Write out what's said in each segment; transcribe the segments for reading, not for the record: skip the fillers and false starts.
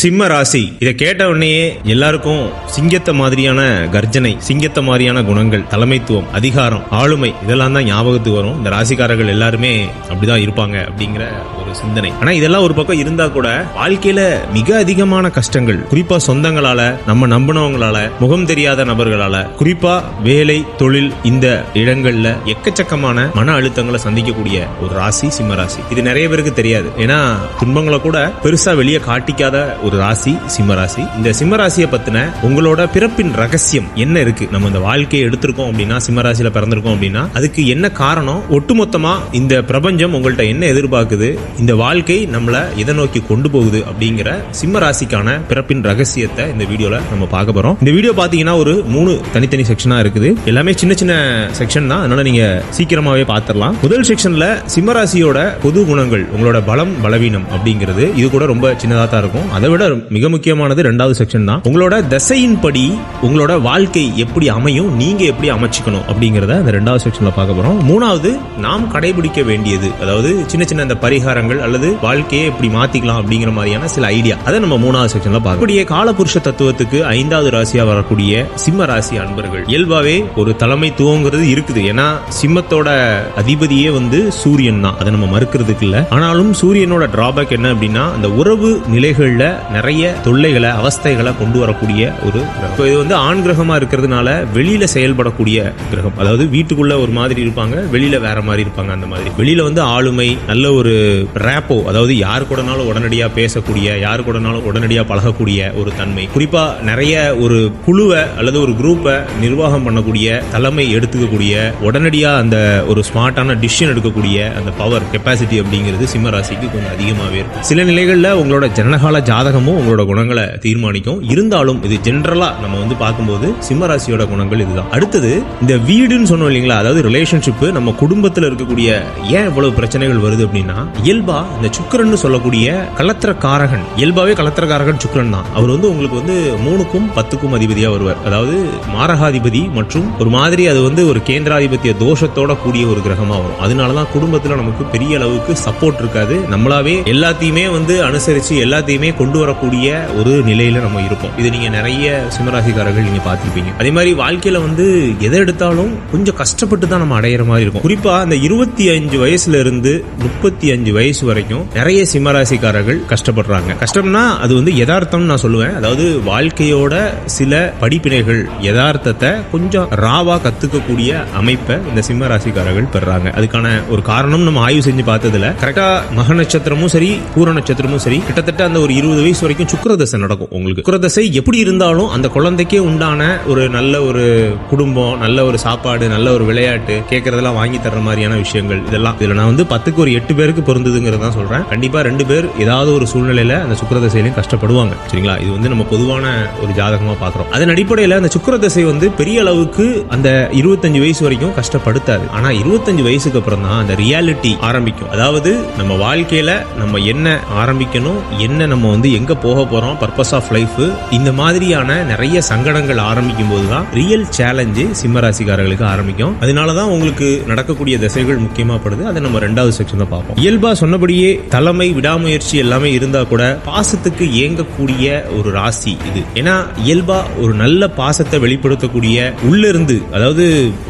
சிம்ம ராசி இதை கேட்ட உடனே எல்லாருக்கும் சிங்கத்தை மாதிரியான கர்ஜனை, சிங்கத்தை மாதிரியான குணங்கள், தலைமைத்துவம், அதிகாரம், ஆளுமை இதெல்லாம் தான் ஞாபகத்துக்கு வரும். இந்த ராசிக்காரர்கள் எல்லாருமே அப்படிதான் இருப்பாங்க அப்படிங்கிற ஒரு சிந்தனை. ஆனா இதெல்லாம் ஒரு பக்கம் இருந்தா கூட வாழ்க்கையில மிக அதிகமான கஷ்டங்கள், குறிப்பா சொந்தங்களால, நம்ம நம்பினவங்களால, முகம் தெரியாத நபர்களால, குறிப்பா வேலை, தொழில் இந்த இடங்கள்ல எக்கச்சக்கமான மன அழுத்தங்களை சந்திக்கக்கூடிய ஒரு ராசி சிம்ம ராசி. இது நிறைய பேருக்கு தெரியாது. ஏன்னா துன்பங்களை கூட பெருசா வெளியே காட்டிக்காத ஒரு ராசி சிம்ம ராசி. இந்த சிம்ம ராசியை பத்தின உங்களோட பிறப்பின் ரகசியம் என்ன இருக்கு? நம்ம இந்த வாழ்க்கையை எடுத்திருக்கோம் அப்படின்னா, சிம்ம ராசியில பிறந்திருக்கோம் அப்படின்னா அதுக்கு என்ன காரணம்? ஒட்டுமொத்தமா இந்த பிரபஞ்சம் உங்கள்ட்ட என்ன எதிர்பார்க்குது? இந்த வாழ்க்கை நம்மள எதை நோக்கி கொண்டு போகுது அப்படிங்கிற சிம்ம ராசிக்கான பிறப்பின் ரகசியத்தை இந்த வீடியோல நம்ம பார்க்க போறோம். இந்த வீடியோ பாத்தீங்கன்னா ஒரு 3 தனித்தனி செக்ஷனா இருக்குது. எல்லாமே சின்ன சின்ன செக்ஷன் தான், அதனால நீங்க சீக்கிரமாவே பார்த்திடலாம். முதல் செக்ஷன்ல சிம்ம ராசியோட பொது குணங்கள், உங்களோட பலம், பலவீனம் அப்படிங்கிறது இது கூட ரொம்ப சின்னதா தான் இருக்கும். அதை விட மிக முக்கியமானது 2வது செக்ஷன் தான். உங்களோட தசையின்படி உங்களோட வாழ்க்கை எப்படி அமையும், நீங்க எப்படி அமைச்சுக்கணும் அப்படிங்கறத அந்த 2வது செக்ஷன்ல பார்க்க போறோம். 3வது நாம் கடைபிடிக்க வேண்டியது, அதாவது சின்ன சின்ன அந்த பரிகாரங்கள் அல்லது வாழ்க்கையை எப்படி மாத்திக்கலாம் அப்படிங்கிற மாதிரியான சில ஐடியா, அதை நம்ம 3வது செக்ஷன்ல பார்க்க. அப்படியே காலபுருஷ தத்துவத்துக்கு 5வது ராசியா வரக்கூடிய சிம்ம ராசி அன்பர்கள் இயல்பாவே ஒரு தலைமைத்துவங்கிறது இருக்குது. ஏன்னா சிம்மத்தோட அதிபதியே சூரியன் தான், அதை நம்ம மறுக்கிறதுக்கு இல்ல. ஆனாலும் சூரியனோட டிராபேக் என்ன அப்படின்னா, அந்த உறவு நிலைகள்ல நிறைய தொல்லைகளை, அவஸ்தைகளை கொண்டு வரக்கூடிய ஒரு கிரகம். இது ஆண் கிரகமா இருக்கிறதுனால வெளியில செயல்படக்கூடிய கிரகம். அதாவது வீட்டுக்குள்ள ஒரு மாதிரி இருப்பாங்க, வெளியில வேற மாதிரி இருப்பாங்க. அந்த மாதிரி வெளியில ஆளுமை, நல்ல ஒரு ரேப்போ, அதாவது யாரு கூடனாலும் உடனடியா பேசக்கூடிய, யாரு கூடனாலும் உடனடியா பழகக்கூடிய ஒரு தன்மை. குறிப்பா நிறைய ஒரு குழுவை அல்லது ஒரு குரூப்பை நிர்வாகம் பண்ணக்கூடிய, தலைமை எடுத்துக்கக்கூடிய, உடனடியா அந்த ஒரு ஸ்மார்ட்டான டிசிஷன் எடுக்கக்கூடிய அந்த பவர், கெப்பாசிட்டி அப்படிங்கிறது சிம்ம ராசிக்கு கொஞ்சம் அதிகமாவே இருக்கும். சில நிலைகள்ல உங்களோட ஜனகால ஜாதகமும் உங்களோட குணங்களை தீர்மானிக்கும். இருந்தாலும் இது ஜெனரலா நம்ம பார்க்கும்போது சிம்ம ராசியோட குணங்கள் இதுதான். அடுத்தது இந்த வீடுன்னு சொன்னோம் இல்லைங்களா, அதாவது ரிலேஷன்ஷிப், நம்ம குடும்பத்தில் இருக்கக்கூடிய ஏன் இவ்வளவு பிரச்சனைகள் வருது அப்படின்னா, இயல்பா இந்த சுக்கிரன் சொல்லக்கூடிய கலத்திரக்காரகன், இயல்பாவே கலத்திரக்காரகன் சுக்கிரன் தான். அவர் உங்களுக்கு 3க்கும் 10க்கும் அதிபதியா வருவார். அதாவது மாரகாதிபதி மற்றும் ஒரு மாதிரி அது ஒரு கேந்திராதிபத்திய தோஷத்தோட கூடிய ஒரு கிரகமா வரும். அதனாலதான் குடும்பத்துல நமக்கு பெரிய அளவுக்கு சப்போர்ட் இருக்காது. நம்மளாவே எல்லாத்தையுமே அனுசரிச்சு எல்லாத்தையுமே கொண்டு வரக்கூடிய ஒரு நிலையில நம்ம இருப்போம். இது நீங்க நிறைய சிம்மராசிக்காரர்கள் நீங்க பார்த்திருப்பீங்க. அதே மாதிரி வாழ்க்கையில எதை எடுத்தாலும் கொஞ்சம் கஷ்டப்பட்டு தான் நம்ம அடையிற மாதிரி இருக்கும். குறிப்பா அந்த 25 வயசுல இருந்து 35 வயசு வரைக்கும் நிறைய சிம்மராசிக்காரர்கள் கஷ்டப்படுறாங்க. கஷ்டம்னா அது யதார்த்தம் நான் சொல்லுவேன். அதாவது வாழ்க்கையோட சில படிப்பினைகள், யதார்த்தத்தை கொஞ்சம் ராவா கத்துக்கக்கூடிய அமைப்பை இந்த சிம்ம ராசிக்காரர்கள் பெறாங்க. அதுக்கான ஒரு காரணம் நம்ம ஆய்வு செஞ்சு பார்த்ததுல கரெக்டா மக நட்சத்திரமும் சரி, பூர நட்சத்திரமும் சரி, கிட்டத்தட்ட அந்த ஒரு 20 வயசு வரைக்கும் சுக்கிரதசை நடக்கும். உங்களுக்கு சுக்கிரதசை எப்படி இருந்தாலும் அந்த குழந்தைக்கே உண்டான ஒரு நல்ல ஒரு குடும்பம், நல்ல ஒரு சாப்பாடு, நல்ல ஒரு விளையாட்டு, கேட்கறதெல்லாம் வாங்கி தர்ற மாதிரியான விஷயங்கள், இதெல்லாம் இதுல நான் 10க்கு ஒரு 8 பேருக்கு பொருந்ததுங்கிறத சொல்றேன். கண்டிப்பா 2 பேர் ஏதாவது ஒரு சூழ்நிலையில அந்த சுக்கிரதசையிலையும் கஷ்டப்படுவாங்க. சரிங்களா? இது நம்ம பொதுவான ஒரு ஜாதகமா பாக்குறோம். அதன் அடிப்படையில அந்த சுக்கிரதசை பெரிய அளவுக்கு அந்த 25 வயசு வரைக்கும் கஷ்டப்படுத்தாது. ஆனா 25 வயசுக்கு அப்புறம் தான் அந்த ரியாலிட்டி ஆரம்பிக்கும். அதாவது நம்ம வாழ்க்கையில நம்ம என்ன ஆரம்பிக்கணும், என்ன நம்ம எங்க போக போறோம், பர்பஸ் ஆஃப் லைஃப், இந்த மாதிரியான நிறைய சங்கடங்கள் ஆரம்பிக்கும் போதுதான் ரியல் சேலஞ்சு சிம்ம ராசிக்காரர்களுக்கு ஆரம்பிக்கும். அதனாலதான் உங்களுக்கு நடக்கக்கூடிய திசைகள் முக்கியமா படுது. அதை நம்ம 2வது செக்ஷன்ல பார்ப்போம். இயல்பா சொன்னபடியே தலைமை, விடாமுயற்சி எல்லாமே இருந்தா கூட பாசத்துக்கு ஏங்கக்கூடிய ஒரு ராசி இது. ஏன்னா இயல்பா ஒரு நல்ல பாசத்தை வெளிப்படுத்தக்கூடிய உள்ள இருந்து, அதாவது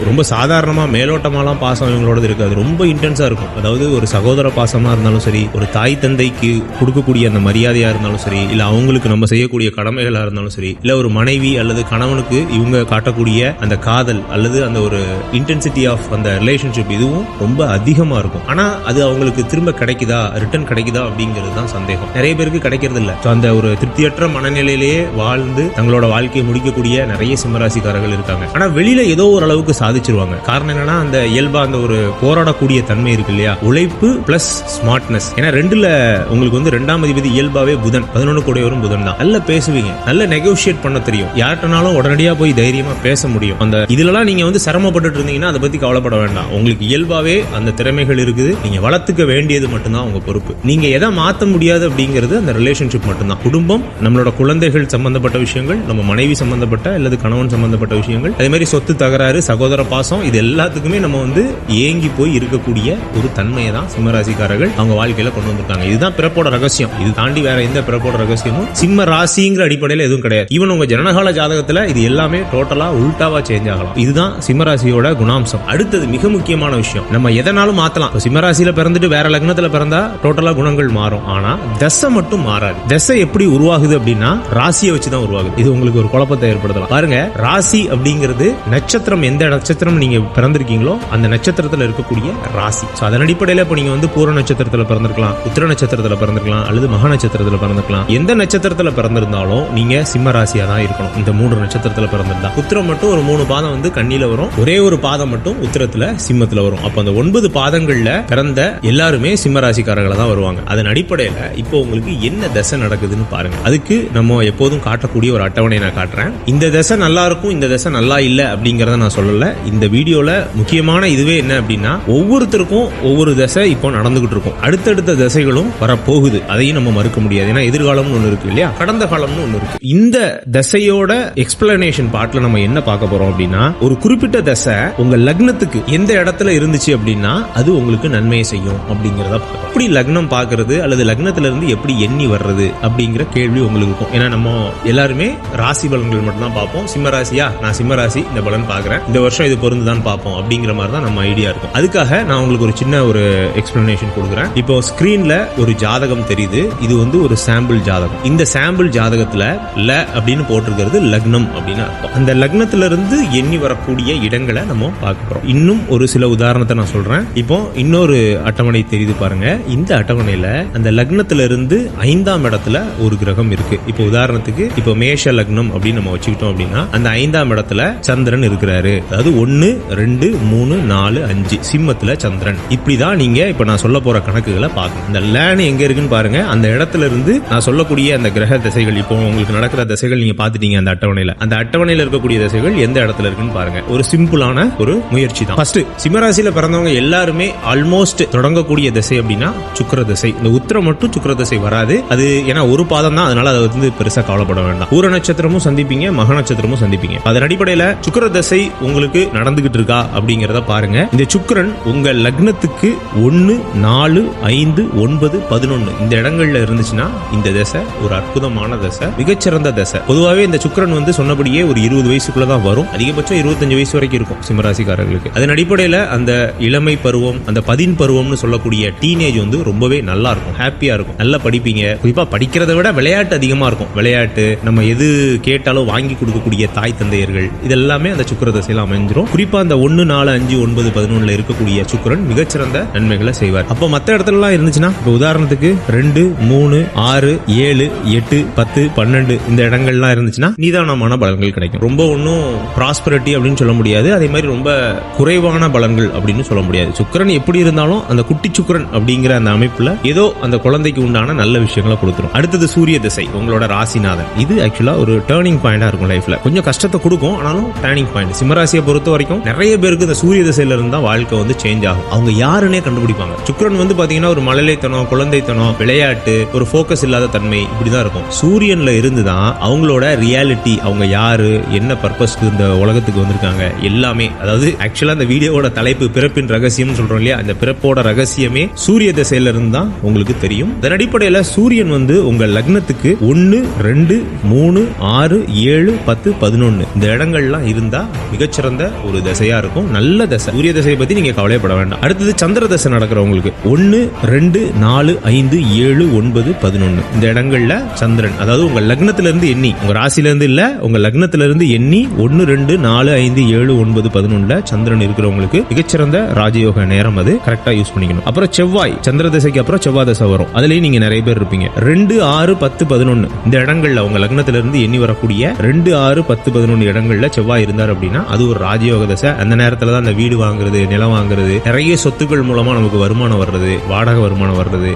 ரொம்ப சாதாரணமா மேலோட்டமாலாம் பாசம் இவங்களோட இருக்காது, ரொம்ப இன்டென்ஸா இருக்கும். அதாவது ஒரு சகோதர பாசமா இருந்தாலும் சரி, ஒரு தாய் தந்தைக்கு கொடுக்கக்கூடிய அந்த மரியாதையா இருந்தாலும் சரி, இல்ல அவங்களுக்கு நம்ம செய்யக்கூடிய கடமைகளா இருந்தாலும் சரி, இல்ல ஒரு மனைவி அல்லது கணவனுக்கு இவங்க காட்டக்கூடிய அந்த காதல் அல்லது அந்த ஒரு இன்டென்சிட்டி ஆஃப் அந்த ரிலேஷன்ஷிப், இதுவும் ரொம்ப அதிகமா இருக்கும். ஆனா அது அவங்களுக்கு திரும்ப கிடைக்குதா, ரிட்டர்ன் கிடைக்குதா அப்படிங்கிறது தான் சந்தேகம். நிறைய பேருக்கு கிடைக்கிறது இல்ல. அந்த ஒரு திருப்தியற்ற மனநிலையிலேயே வாழ்ந்து தங்களோட வாழ்க்கையை முடிக்கக்கூடிய நிறைய சிம்மராசிக்காரர்கள் இருக்காங்க. ஆனா வெளியில ஏதோ ஒரு அளவுக்கு சாதிச்சிருவாங்க. காரணம் என்னன்னா, அந்த இயல்பா அந்த ஒரு போராடக்கூடிய தன்மை இருக்கு இல்லையா, உழைப்பு பிளஸ் ஸ்மார்ட்னஸ். ஏன்னா 2ல உங்களுக்கு 2ஆம் அதிபதி இயல்பாவே புதன், 11 கூடையவரும் புதன் தான். நல்ல பேசுவீங்க, நல்ல நெகோஷியேட் பண்ண தெரியும், யார்ட்டனாலும் உடனடியா போய் தைரியமா பேச முடியும். அந்த இதுலலாம் நீங்க சிரமப்பட்டு இருந்தீங்கன்னா அதை பத்தி கவலைப்பட வேண்டாம். உங்களுக்கு இயல்பாவே அந்த திறமைகள் இருக்குது. நீங்க வளர்த்துக்க வேண்டியது மட்டும்தான் உங்க பொறுப்பு. நீங்க எதை மாத்த முடியாது அப்படிங்கிறது அந்த ரிலேஷன்ஷிப் மட்டும்தான். குடும்பம், நம்மளோட குழந்தைகள் சம்பந்தப்பட்ட விஷயங்கள், நம்ம மனைவி சம்பந்தப்பட்ட அல்லது கணவன் சம்பந்தப்பட்ட விஷயங்கள், அதே மாதிரி சொத்து தகராறு, சகோதர பாசம், இது எல்லாத்துக்குமே நம்ம ஏங்கி போய் இருக்கக்கூடிய ஒரு தன்மையை தான் சிம்மராசிக்காரர்கள் அவங்க வாழ்க்கையில கொண்டு வந்திருக்காங்க. இதுதான் பிறப்போட ரகசியம். இது தாண்டி வேற எந்த பிறப்பு பிறப்போட ரகசியமும் சிம்ம ராசிங்கிற அடிப்படையில் எதுவும் கிடையாது. ஈவன் உங்க ஜனனகால ஜாதகத்துல இது எல்லாமே டோட்டலா உல்டாவா சேஞ்ச் ஆகலாம். இதுதான் சிம்மராசியோட குணாம்சம். அடுத்தது மிக முக்கியமான விஷயம், நம்ம எதனாலும் மாத்தலாம். சிம்மராசியில பிறந்துட்டு வேற லக்னத்துல பிறந்தா டோட்டலா குணங்கள் மாறும். ஆனா தசை மட்டும் மாறாது. தசை எப்படி உருவாகுது அப்படின்னா ராசியை வச்சுதான் உருவாகுது. இது உங்களுக்கு ஒரு குழப்பத்தை ஏற்படுத்தலாம். பாருங்க, ராசி அப்படிங்கிறது நட்சத்திரம், எந்த நட்சத்திரம் நீங்க பிறந்திருக்கீங்களோ அந்த நட்சத்திரத்துல இருக்கக்கூடிய ராசி. அதன் அடிப்படையில் இப்ப நீங்க பூர நட்சத்திரத்துல பிறந்திருக்கலாம், உத்திர நட்சத்திரத்துல பிறந்திருக்கலாம், அல்லது மக நட்சத்திரத்துல பிறந்திருக்கலாம். எந்த நட்சத்திரத்துல பிறந்திருந்தாலும் நீங்க சிம்ம ராசியா தான் இருக்கணும். இந்த 3 நட்சத்திரத்துல பிறந்திருந்தா உத்திரம் மட்டும் ஒரு 3 பாதம் கண்ணில வரும், ஒரே ஒரு பாதம் மட்டும் உத்திரத்துல சிம்மத்துல வரும். அப்ப அந்த 9 பாதங்கள்ல பிறந்த எல்லாருமே சிம்ம ராசிக்காரர்களா தான் வருவாங்க. அதன் அடிப்படையில இப்போ உங்களுக்கு என்ன தசை நடக்குதுன்னு பாருங்க. அதுக்கு நம்ம எப்போதும் காட்டக்கூடிய ஒரு அட்டவணை நான் காட்டுறேன். இந்த தசை நல்லா இருக்கும், இந்த தசை நல்லா இல்ல அப்படிங்கறத நான் சொல்லல. இந்த வீடியோல முக்கியமான இதுவே என்ன அப்படின்னா, ஒவ்வொருத்தருக்கும் ஒவ்வொரு தசை இப்போ நடந்துகிட்டு இருக்கும். அடுத்தடுத்த தசைகளும் வரப்போகுது, அதையும் நம்ம மறுக்க முடியாது. ஏன்னா எதிர்காலம்னு ஒண்ணு இருக்கு இல்லையா, கடந்த காலம்னு ஒண்ணு இருக்கு. இந்த தசையோட எக்ஸ்பிளனேஷன் பார்ட்ல நம்ம என்ன பார்க்க போறோம் அப்படின்னா, ஒரு குறிப்பிட்ட தசை உங்க லக்னத்துக்கு எந்த இடத்துல இருந்துச்சு அப்படின்னா அது உங்களுக்கு நன்மையை செய்யும் அப்படிங்கறத பார்க்கணும். எப்படி லக்னம் பாக்குறது அல்லது லக்னத்துல இருந்து எப்படி எண்ணி வர்றது அப்படிங்கிற கேள்வி உங்களுக்கு இருக்கும். ஏன்னா நம்ம எல்லாருமே ராசி பலன்கள் மட்டும் தான் பார்ப்போம். சிம்ம ராசியா, நான் சிம்ம ராசி, இந்த பலன் பாக்குறேன், இந்த வருஷம் இது பொருந்துதான் பார்ப்போம் அப்படிங்கிற மாதிரி தான் நம்ம ஐடியா இருக்கும். அதுக்காக நான் உங்களுக்கு ஒரு சின்ன ஒரு எக்ஸ்பிளனேஷன் கொடுக்குறேன். இப்போ ஸ்கிரீன்ல ஒரு ஜாதகம் தெரியுது. இது ஒரு சாம்பிள் ஜாதகம். இந்த சாம்பிள் ஜாதகத்துல ல அப்படின்னு போட்டிருக்கிறது லக்னம் அப்படின்னு அர்த்தம். அந்த லக்னத்துல இருந்து எண்ணி வரக்கூடிய இடங்களை நம்ம பார்க்க போறோம். இன்னும் ஒரு சில உதாரணத்தை நான் சொல்றேன். இப்போ இன்னொரு அட்டவணை தெரியுது பாருங்க. இந்த அட்டவணையில அந்த லக்னத்துல இருந்து 5ஆம் இடத்துல ஒரு கிரகம் இருக்கு. இப்போ உதாரணத்துக்கு இப்போ மேஷ லக்னம் அப்படின்னு நம்ம வச்சுக்கிட்டோம் அப்படின்னா அந்த 5ஆம் இடத்துல சந்திரன் இருக்கிறாரு. அதாவது 1, 2, 3, 4, 5 சிம்மத்துல சந்திரன். இப்படிதான் நீங்க இப்ப நான் சொல்ல போற கணக்குகளை பார்க்கணும். இந்த லேன் எங்க இருக்குன்னு பாருங்க. அந்த இடத்துல இருந்து நான் சொல்லக்கூடிய அந்த கிரக திசைகள், இப்போ உங்களுக்கு நடக்கிற திசைகள் நீங்க பாத்துட்டீங்க அந்த அட்டவணையில. அந்த அட்டவணையில இருக்கக்கூடிய திசைகள் எந்த இடத்துல இருக்குன்னு பாருங்க. ஒரு சிம்பிளான ஒரு முயற்சி தான். ஃபர்ஸ்ட் சிம்மராசியில பிறந்தவங்க எல்லாருமே ஆல்மோஸ்ட் தொடங்கக்கூடிய திசை அப்படின்னா சுக்கிர திசை. இந்த உத்திரம் மட்டும் சுக்கிர திசை வராது. அது ஏன்னா ஒரு பாதம் தான், அதனால அது பெருசா கவலைப்பட வேண்டாம். பூர நட்சத்திரமும் சந்திப்பீங்க, மக நட்சத்திரமும் சந்திப்பீங்க. அதன் அடிப்படையில சுக்கிர திசை உங்களுக்கு நடந்துகிட்டு இருக்கா அப்படிங்கறத பாருங்க. இந்த சுக்கிரன் உங்க லக்னத்துக்கு 1, 4, 5, 9, 11 இந்த இடங்கள்ல இருந்துச்சுன்னா இந்த தசை ஒரு அற்புதமான தசை, மிகச்சிறந்த தசை. பொதுவாகவே இந்த சுக்கிரன் சொன்னபடியே ஒரு 20 வயசுக்குள்ளதான் வரும். அதிகபட்சம் 25 வயசு வரைக்கும் இருக்கும் சிம்மராசிக்காரர்களுக்கு. அதன் அடிப்படையில அந்த இளமை பருவம், அந்த பதின் பருவம்னு சொல்லக்கூடிய டீனேஜ் ரொம்பவே நல்லா இருக்கும், ஹாப்பியா இருக்கும், நல்லா படிப்பீங்க. குறிப்பா படிக்கிறத விட விளையாட்டு அதிகமா இருக்கும். விளையாட்டு, நம்ம எது கேட்டாலும் வாங்கி கொடுக்கக்கூடிய தாய் தந்தையர்கள், இதெல்லாமே அந்த சுக்கிர திசையில அமைஞ்சிரும். குறிப்பா அந்த 1, 4, 5, 9, 11 இருக்கக்கூடிய சுக்கிரன் மிகச்சிறந்த நன்மைகளை செய்வார். அப்ப மத்த இடத்துல எல்லாம் இருந்துச்சுன்னா, இப்ப உதாரணத்துக்கு 2, 3, 6, 7, 8, 10, 12 இந்த இடங்கள்லாம் இருந்துச்சுன்னா நிதானமான பலன்கள் கிடைக்கும். ரொம்ப ஒன்னும் ப்ராஸ்பரிட்டி அப்படின்னு சொல்ல முடியாது, அதே மாதிரி ரொம்ப குறைவான பலன்கள் அப்படின்னு சொல்ல முடியாது. சுக்கிரன் எப்படி இருந்தாலும் அந்த குட்டி சுக்கிரன் அப்படிங்கிற அந்த அமைப்புல ஏதோ அந்த குழந்தைக்கு உண்டான நல்ல விஷயங்களை கொடுத்துரும். அடுத்தது சூரிய திசை, உங்களோட ராசிநாதன். இது ஆக்சுவலா ஒரு டேர்னிங் பாயிண்டா இருக்கும் லைஃப்ல. கொஞ்சம் கஷ்டத்தை கொடுக்கும், ஆனாலும் டேர்னிங் பாயிண்ட். சிம்மராசியை பொறுத்த வரைக்கும் நிறைய பேருக்கு இந்த சூரிய திசையில இருந்தா வாழ்க்கை சேஞ்ச் ஆகும். அவங்க யாருன்னே கண்டுபிடிப்பாங்க. சுக்கிரன் பாத்தீங்கன்னா ஒரு மழலைத்தனம், குழந்தைத்தனம், விளையாட்டு, ஒரு போக்கஸ் இல்லாத தன்மை, இப்படிதான் இருக்கும். சூரியன்ல இருந்துதான் அவங்களோட ரியாலிட்டி, அவங்க யாரு, என்ன பர்பஸ்க்கு இந்த உலகத்துக்கு வந்திருக்காங்க எல்லாமே. அதாவது ஆக்சுவலா இந்த வீடியோவோட தலைப்பு பிறப்பின் ரகசியம் சொல்றோம் இல்லையா, அந்த பிறப்போட ரகசியமே சூரிய திசையில இருந்து தான் உங்களுக்கு தெரியும். அதன் அடிப்படையில சூரியன் உங்க லக்னத்துக்கு 1, 2, 3, 6, 7, 10, 11 இந்த இடங்கள்லாம் இருந்தா மிகச்சிறந்த ஒரு திசையா இருக்கும். நல்ல திசை. சூரிய திசையை பத்தி நீங்க கவலைப்பட வேண்டாம். அடுத்தது சந்திர திசை நடக்கிறவங்களுக்கு 1, 2, 4, 5, 7, 9, 11 இந்த இடங்கள்ல சந்திரன், அதாவது உங்க லக்னத்துல இருந்து எண்ணி, உங்க ராசில இருந்து இல்ல, உங்க லக்னத்துல இருந்து எண்ணி 1, 2, 4, 5, 7, 9, 11 சந்திரன் இருக்கிறவங்களுக்கு மிகச்சிறந்த ராஜயோக நேரம். அது கரெக்டா யூஸ் பண்ணிக்கணும். அப்புறம் செவ்வாய், சந்திர திசைக்கு அப்புறம் செவ்வாய் திசை வரும். அதுலயும் நீங்க நிறைய பேர் இருப்பீங்க. 2, 6, 10, 11 இந்த இடங்கள்ல உங்க லக்னத்துல இருந்து எண்ணி வரக்கூடிய 2, 6, 10, 11 இடங்கள்ல செவ்வாய் இருந்தார் அப்படின்னா அது ஒரு ராஜயோக தசை. அந்த நேரத்துல தான் அந்த வீடு வாங்குறது, நிலம் வாங்குறது, நிறைய சொத்துக்கள் மூலமா நமக்கு வருமானம் வர்றது, வாடகை வருமானம் வர்றது,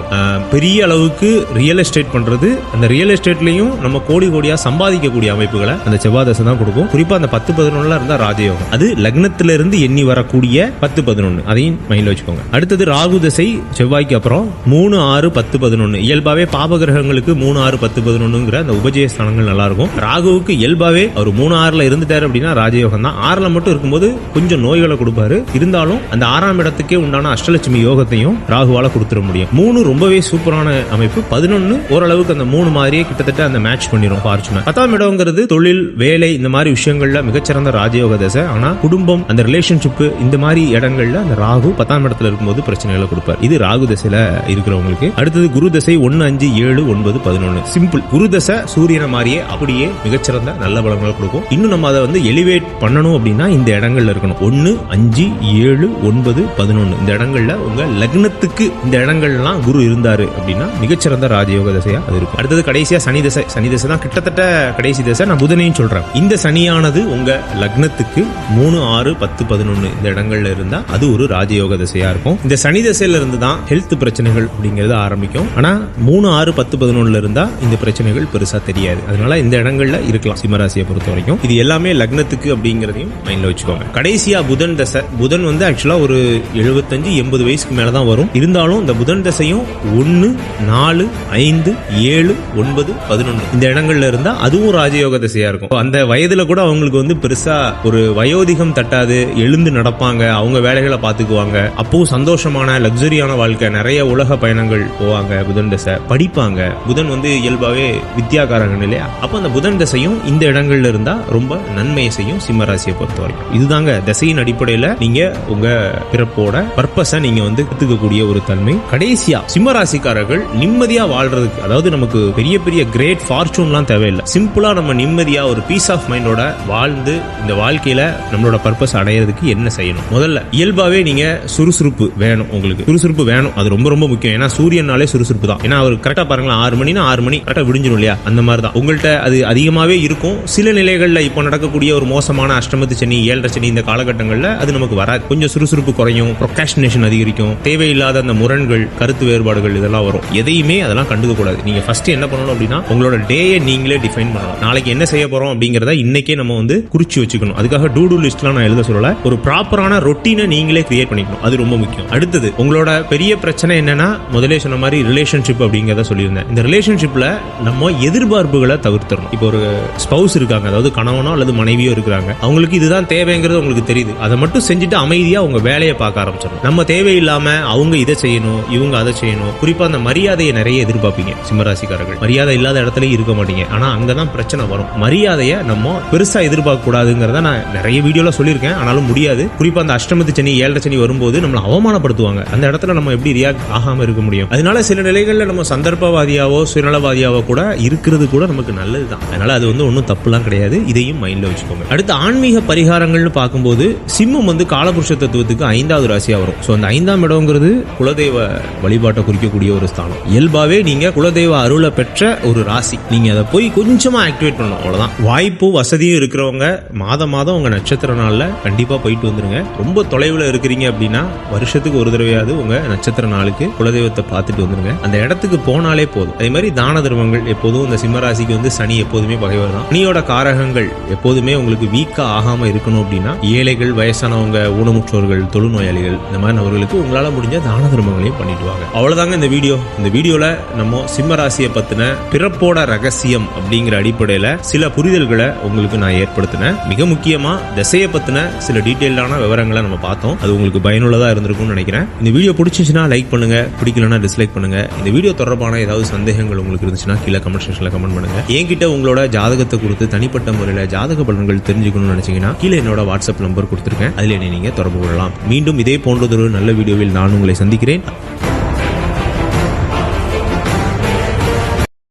பெரிய அளவுக்கு ரியல் எஸ்டேட் பண்றது, அந்த ரியல் எஸ்டேட்லயும் நம்ம கோடி கோடியா சம்பாதிக்கக்கூடிய அமைப்புகளை அந்த செவ்வாய் தசை தான் கொடுக்கும். குறிப்பா அந்த 10, 11 இருந்தா ராஜயோகம். அது லக்னத்துல இருந்து எண்ணி வரக்கூடிய 10, 11 அதையும் மைண்ட்ல வச்சுக்கோங்க. அடுத்தது ராகு தசை செவ்வாய்க்கு அப்புறம் 3, 6, 10, 11 இயல்பாவே பாபகிரகங்களுக்கு 3, 6, 10, 11 அந்த உபஜய ஸ்தானங்கள் நல்லா இருக்கும். ராகுவுக்கு இயல்பாவே அவர் 3, 6ல இருந்துட்டாரு அப்படின்னா ராஜயோகம் தான். 6ல மட்டும் இருக்கும்போது கொஞ்சம் நோய்களை கொடுப்பாரு. இருந்தாலும் அந்த 6ஆம் இடத்துக்கே உண்டான அஷ்டலட்சுமி யோகத்தையும் ராகுவால கொடுத்துட முடியும். 3 ரொம்பவே சூப்பரான அமைப்பு. 11 ஓரளவுக்கு அந்த 3 மாதிரியே கிட்டத்தட்ட அந்த மேட்ச் பண்ணிரும் ஃபார்ச்சுனர். 10ஆம் இடம்ங்கிறது தொழில், வேலை, இந்த மாதிரி விஷயங்கள்ல மிகச்சிறந்த ராஜயோக தசை. ஆனா குடும்பம், அந்த ரிலேஷன்ஷிப், இந்த மாதிரி இடங்கள்ல அந்த ராகு 10ஆம் இடத்துல இருக்கும்போது பிரச்சனைகளை கொடுப்பார். இது ராகு தசையில இருக்கிறவங்களுக்கு. அடுத்தது குரு தசை 1, 5, 7, 9, 11. சிம்பிள். குரு தசை சூரியனை மாதிரியே அப்படியே மிகச்சிறந்த நல்ல பலன்களை கொடுக்கும். இன்னும் நம்ம அதை வந்து எலிவேட் பண்ணணும் அப்படின்னா இந்த இடங்கள்ல இருக்கணும். 1, 5, 7, 9, 11 இந்த இடங்கள்ல உங்க லக்னத்துக்கு இந்த இடங்கள்லாம் குரு இருந்தாரு அப்படின்னா மிகச்சிறந்த ராஜயோக தசையா அது இருக்கும். அடுத்தது கடைசியா சனி தசை. சனி தசை தான் கிட்டத்தட்ட கடைசி தசை. நான் புதனையும் சொல்றேன். இந்த சனியானது உங்க லக்னத்துக்கு 3, 6, 10, 11 இந்த இடங்கள்ல இருந்தா அது ஒரு ராஜயோக தசையா இருக்கும். இந்த சனி தசையில இருந்து தான் ஹெல்த் பிரச்சனைகள் அப்படிங்கிறது ஆரம்பிக்கும். ஆனா 3, 6, 10, 11 இருந்தா இந்த பிரச்சனைகள் பெருசா தெரியாது. அதனால இந்த இடங்கள்ல இருக்கலாம் சிம்மராசியை பொறுத்த வரைக்கும். இது எல்லாமே லக்னத்துக்கு அப்படிங்கறதையும் மைண்ட்ல வச்சுக்கோங்க. கடைசியா புதன் தசை. புதன் வந்து ஆக்சுவலா ஒரு 75, 80 வயசுக்கு மேலதான் வரும். இருந்தாலும் இந்த புதன் தசையும் 1, 4, 5, 7, 9, 11 இந்த இடங்கள்ல இருந்தா அதுவும் ராஜயோக தசையா இருக்கும். அந்த வயதுல கூட அவங்களுக்கு வந்து பெருசா ஒரு வயோதிகம் தட்டாது, எழுந்து நடப்பாங்க, அவங்க வேலைகளை பாத்துக்குவாங்க. அப்பவும் சந்தோஷமான லக்ஸரியான வாழ்க்கை, நிறைய உலக பயணங்கள் போவாங்க. புதன் தசை படிப்பாங்க. புதன் வந்து இயல்பாவே வித்யாகாரகன் இல்லையா? அப்ப அந்த புதன் தசையும் இந்த இடங்கள்ல இருந்தா ரொம்ப நன்மையை செய்யும் சிம்ம ராசியை பொறுத்த வரைக்கும். இதுதாங்க தசையின் அடிப்படையில நீங்க உங்க பிறப்போட பர்பஸை நீங்க வந்து கத்துக்கக்கூடிய ஒரு தன்மை. கடைசியா சிம்ம ராசிக்காரர்கள் நிம்மதியா வாழ்றதுக்கு, அதாவது நமக்கு பெரிய பெரிய கிரேட் ஃபார்ச்சூன்லாம் தேவையில்லை. சிம்பிளா நம்ம நிம்மதியா ஒரு பீஸ் ஆஃப் மைண்டோட வாழ்ந்து இந்த வாழ்க்கையில நம்மளோட பர்பஸ் அடையிறதுக்கு என்ன செய்யணும்? முதல்ல இயல்பாவே நீங்க சுறுசுறுப்பு வேணும். உங்களுக்கு சுறுசுறுப்பு வேணும். அது ரொம்ப ரொம்ப முக்கியம். ஏன்னா சூரியனாலே சுறுசுறுப்பு தான். ஏன்னா அவர் கரெக்டா பாருங்களா 6 மணினா 6 மணி கரெக்டா விடிஞ்சிடும் இல்லையா? அந்த மாதிரி தான் உங்கள்கிட்ட அது அதிகமாவே இருக்கும். சில நிலைகள்ல இப்போ நடக்கக்கூடிய ஒரு மோசமான அஷ்டமத்து சனி, 7.5 சனி இந்த காலகட்டங்கள்ல அது நமக்கு வராது. கொஞ்சம் சுறுசுறுப்பு குறையும், ப்ரொக்ராஸ்டினேஷன் அதிகரிக்கும், தேவையில்லாத அந்த முரண்கள், கருத்து வேறுபாடுகள் இதெல்லாம் வரும். எதையுமே அதெல்லாம் கண்டுக்க கூடாது. நீங்க ஃபர்ஸ்ட் என்ன பண்ணணும் அப்படின்னா உங்களோட டேயை நீங்களே டிஃபைன் பண்ணணும். நாளைக்கு என்ன செய்ய போறோம் அப்படிங்கறத இன்னைக்கே நம்ம வந்து குறிச்சு வச்சுக்கணும். அதுக்காக டூ லிஸ்ட்லாம் நான் எழுத சொல்லல. ஒரு ப்ராப்பரான ரொட்டீனை நீங்களே கிரியேட் பண்ணிக்கணும். அது ரொம்ப முக்கியம். அடுத்தது உங்களோட பெரிய பிரச்சனை என்னன்னா, முதலே சொன்ன மாதிரி ரிலேஷன்ஷிப் அப்படிங்கறத சொல்லியிருந்தேன். இந்த ரிலேஷன்ஷிப்ல நம்ம எதிர்பார்ப்புகளை தவிர்த்தரணும். இப்போ ஒரு ஸ்பௌஸ் இருக்காங்க, அதாவது கணவனோ அல்லது மனைவியோ இருக்கிறாங்க, அவங்களுக்கு இதுதான் தேவைங்கிறது உங்களுக்கு தெரியுது. அதை மட்டும் செஞ்சுட்டு அமைதியா உங்க வேலையை பார்க்க ஆரம்பிச்சிடணும். நம்ம தேவையில்லாம அவங்க இதை செய்யணும், இவங்க அதை செய்யணும். குறிப்பா அந்த மரியாதையை நிறைய எதிர்பார்ப்பீங்க சிம்மராசிக்காரர்கள். மரியாதை இல்லாத இடத்துலயும் இருக்க மாட்டீங்க. ஆனா அங்கதான் பிரச்சனை வரும். மரியாதையை நம்ம பெருசா எதிர்பார்க்க கூடாதுங்கிறத நான் நிறைய வீடியோல சொல்லியிருக்கேன். ஆனாலும் முடியாது. குறிப்பா அந்த அஷ்டமத்து சனி, 7.5 சனி வரும்போது நம்மளை அவமானப்படுத்துவாங்க. அந்த இடத்துல நம்ம எப்படி ரியாக்ட் ஆகாம இருக்க முடியும்? அதனால சில நிலைகள்ல நம்ம சந்தர்ப்பவாதியாவோ சுயநலவாதியாவோ கூட இருக்கிறது கூட நமக்கு நல்லதுதான். அதனால அது வந்து ஒன்றும் தப்புலாம் கிடையாது. இதையும் மைண்ட்ல வச்சுக்கோங்க. அடுத்து ஆன்மீக பரிகாரங்கள்னு பார்க்கும்போது சிம்மம் வந்து காலபுருஷ தத்துவத்துக்கு 5வது ராசியா வரும். ஸோ அந்த 5ஆம் இடம்ங்கிறது குலதெய்வ வழிபாட்டை குறிக்கக்கூடிய ஒரு ஸ்தானம். இயல்பாவே நீங்க குலதெய்வ அருளை பெற்ற ஒரு ராசி. நீங்க அதை போய் கொஞ்சமா ஆக்டிவேட் பண்ணணும். அவ்வளவுதான். வாய்ப்பு வசதியும் இருக்கிறவங்க மாதம் உங்க நட்சத்திர நாள்ல கண்டிப்பா போயிட்டு வந்துருங்க. ரொம்ப தொலைவில் இருக்கிறீங்க அப்படின்னா வருஷத்துக்கு ஒரு தடவையாவது உங்க நட்சத்திர நாளுக்கு குலதெய்வத்தை பார்த்துட்டு வந்துருங்க. அந்த இடத்துக்கு போனாலே போதும். அதே மாதிரி தான தர்மங்கள் எப்போதும் இந்த சிம்மராசிக்கு வந்து சனி எப்போதுமே பகைவர் தான். சனியோட காரகங்கள் எப்போதுமே உங்களுக்கு வீக்கா ஆகாம இருக்கணும் அப்படின்னா ஏழைகள், வயசானவங்க, ஊனமுற்றோர்கள், தொழுநோயாளிகள் இந்த மாதிரி அவர்களுக்கு உங்களால முடிஞ்ச தான தர்மங்களையும் பண்ணிட்டு வாங்க. அவ்வளவுதாங்க இந்த வீடியோ. இந்த வீடியோல நம்ம சிம்ம ராசியை பத்தின பிறப்போட ரகசியம் அப்படிங்கிற அடிப்படையில சில புரிதல்களை உங்களுக்கு நான் ஏற்படுத்தினேன். மிக முக்கியமா திசையை பத்தின சில டீடைல்டான விவரங்களை நம்ம பார்த்தோம். அது உங்களுக்கு பயனுள்ளதா இருந்திருக்கும்னு நினைக்கிறேன். இந்த வீடியோ பிடிச்சிச்சுன்னா லைக் பண்ணுங்க, பிடிக்கலன்னா டிஸ்லைக் பண்ணுங்க. இந்த வீடியோ தொடர்பான ஏதாவது சந்தேகங்கள் உங்களுக்கு இருந்துச்சுன்னா கீழே கமெண்ட் செக்ஷன்ல கமெண்ட் பண்ணுங்க. என்கிட்ட உங்களோட ஜாதகத்தை கொடுத்து தனிப்பட்ட முறையில் ஜாதக பலன்கள் தெரிஞ்சுக்கணும்னு நினைச்சீங்கன்னா கீழே என்னோட வாட்ஸ்அப் நம்பர் கொடுத்திருக்கேன். அதில் நீங்க தொடர்பு கொள்ளலாம். மீண்டும் இதே போன்றதொரு நல்ல வீடியோவில் நான் உங்களை சந்திக்கிறேன்.